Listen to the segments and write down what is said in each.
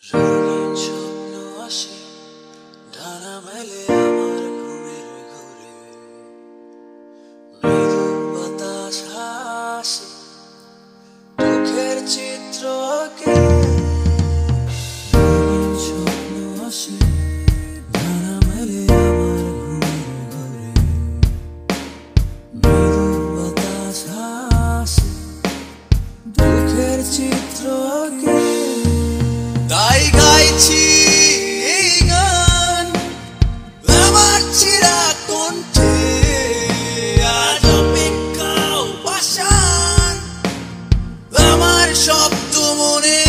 রঙিন স্বপ্ন আসে ডানা মেলে আমার ঘুমের ঘুরে, মৃদু বাতাস হাসে চোখের চিত্র আঁকে। রঙিন স্বপ্ন আসে ডানা মেলে আমার ঘুমের ঘুরে, মৃদু বাতাস হাসে চোখের চিত্র আঁকে। তাই গাইছি এই গান আমার চিরা কণ্ঠে, আজ অপেক্ষাও পাষাণ আমার শব্দ মনে।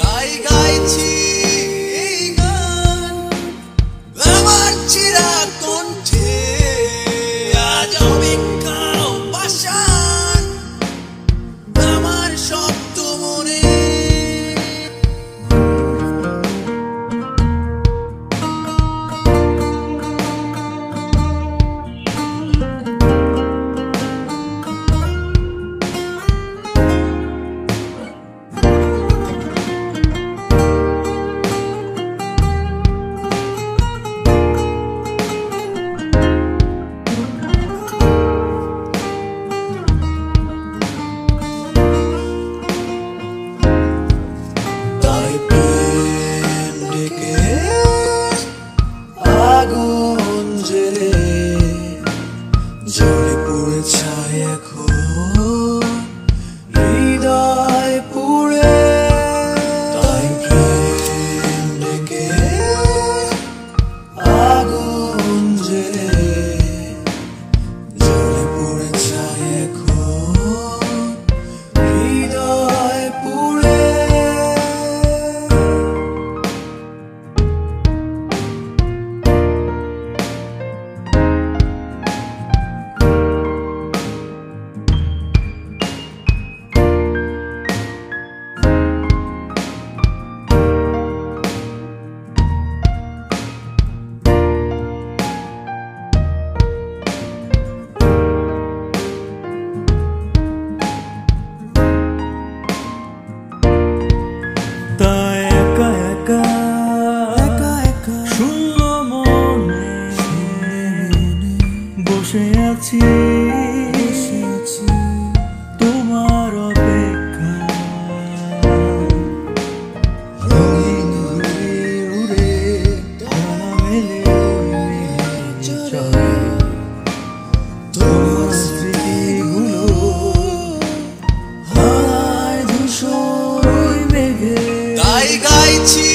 তাই গাইছি এই গান আমার চিরা কণ্ঠে, আজ অপেক্ষাও পাষাণ আমার শব্দ মনে। আগুন জেলে জ্বলে পুড়ে ছাই এখন হৃদয় পুড়ে। তাই প্রেম ডেকে আগুন জেলে জ্বলে পুড়ে ছাই এখন হৃদয় পুড়ে। তাই একা একা শূন্য মনে বসে আছি তোমার অপেক্ষা। রঙিন উড়ে উড়ে ডানা মেলে চলে তোমার স্মৃতিগুলো হারায় ধূসর মেঘে। তাই গাইছি